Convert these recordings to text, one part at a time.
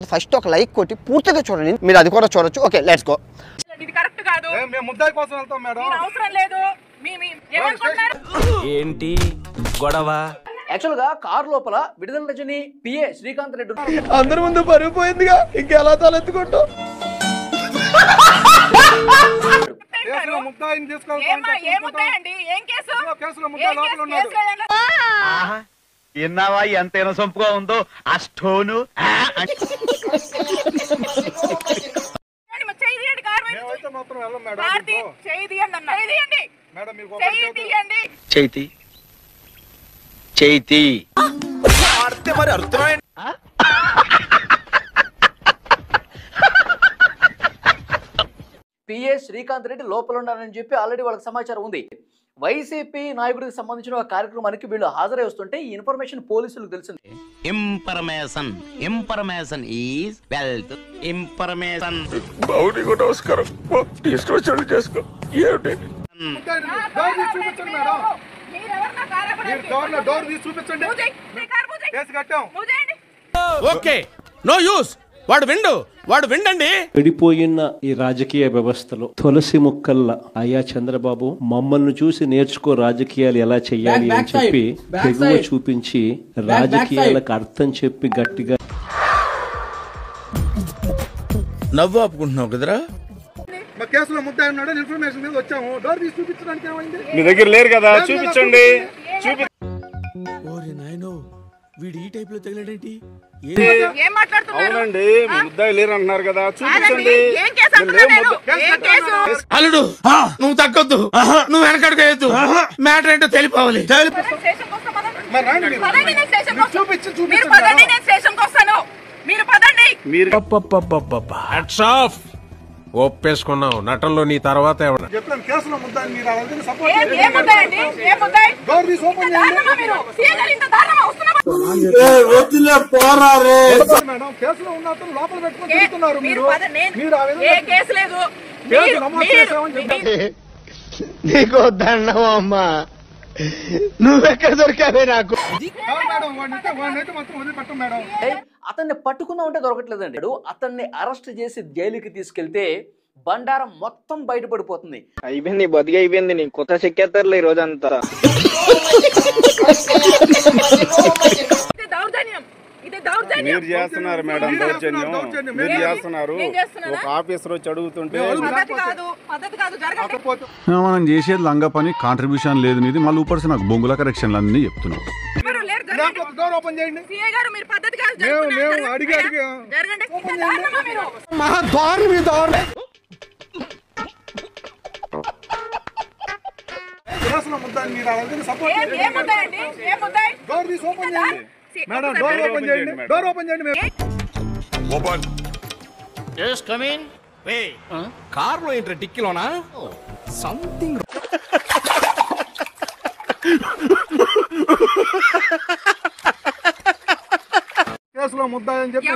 First ఒక like కొట్టి పూర్తిగా చూడండి, మీరు అది కూడా చూడొచ్చు. Okay, let's go. ఇది కరెక్ట్ కాదు. మేము ముద్దాయి కోసం వెళ్తాం మేడం. అవసరం లేదు. ఏంటి గొడవ? యాక్చువల్ గా కార్ లోపల విడుదల రజని పిఏ శ్రీకాంత్ రెడ్డి అందరి ముందు పరుగు పోయిందిగా, ఇంకెలా తలెత్తుకుంటూ విన్నావా ఎంతైనా సొంపుగా ఉందో ఆ స్టోను. చైతి చైతి మరి అర్థమైంది. పిఏ శ్రీకాంత్ రెడ్డి లోపల ఉన్నారని చెప్పి ఆల్రెడీ వాళ్ళకి సమాచారం ఉంది. వైసీపీ నాయకుడికి సంబంధించిన ఒక కార్యక్రమానికి వీళ్ళు హాజరై వస్తుంటే ఈ ఇన్ఫర్మేషన్ పోలీసులకు తెలిసింది. Information is wealth. ఇన్ఫర్మేషన్. నమస్కారం. చేసుకో. డోర్ తీసి చూపించండి. Okay, no use. వాడు విండండి. విడిపోయిన ఈ రాజకీయ వ్యవస్థలో తులసి ముక్కల్లా అయ్యా చంద్రబాబు మమ్మల్ని చూసి నేర్చుకో రాజకీయాలు ఎలా చెయ్యాలి అని చెప్పి తెగువ చూపించి రాజకీయాలకు అర్థం చెప్పి గట్టిగా నవ్వు ఆపుకుంటున్నావు కదరా. మా కేసులో ముద్దాయి ఉన్నాడు, ఇన్ఫర్మేషన్ మీద వచ్చాము. డోర్ తీసి చూపించడానికి ఏమైంది? మీ దగ్గర లేరు కదా, చూపించండి. ఓరి నాయనో, వీడు ఈ టైప్ లో తగిలాడేంటి? అవునండి, ముద్దాయి లేరు అంటున్నారు కదా, చూపించండి. అల్లుడు, నువ్వు తగ్గొద్దు, నువ్వు వెనకడుగు వేయద్దు. మ్యాటర్ ఏంటో తెలిపోవాలి. ఒప్పేసుకున్నావు నటనలో, నీ తర్వాత చెప్పాను కేసులో ముద్దాయి మీరు సపోర్ట్ మేడం. కేసులో ఉన్న లోపల పెట్టుకుని తిరుగుతున్నారు మీరు. నీకు దండం అమ్మా, నువ్వెక్కడ దొరికావే నాకు. అతన్ని పట్టుకుందాం అంటే దొరకట్లేదండి. అతన్ని అరెస్ట్ చేసి జైలుకి తీసుకెళ్తే బండారం మొత్తం బయటపడిపోతుంది. అయిపోయింది, బతికి అయిపోయింది. నీ కొత్త చెక్కేస్తారులే ఈ రోజంతా. మీరు చేస్తున్నారు మేడం దౌర్జన్యం, మీరు చేస్తున్నారు. ఒక ఆఫీసర్ వచ్చి అడుగుతుంటే మనం చేసేది లంగా పని, కాంట్రిబ్యూషన్ లేదు నీది. మళ్ళీ ఊపర్సి నాకు బొంగుల కరెక్షన్లు అన్ని చెప్తున్నావు. కార్ లో ఏంట్రా డిక్కీలోనా? సంథింగ్ కేసులో ముద్దాయి అని చెప్పి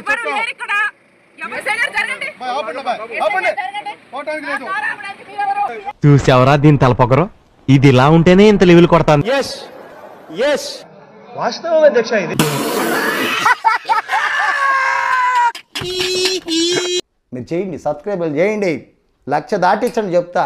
చూసావరా దీని తలపొగరు? ఇది ఇలా ఉంటేనే ఇంత లెవెల్ కొడతాను. వాస్తవం అధ్యక్ష ఇది. మీరు చేయండి, సబ్స్క్రైబ్ చేయండి, 1,00,000 దాటించండి చెప్తా.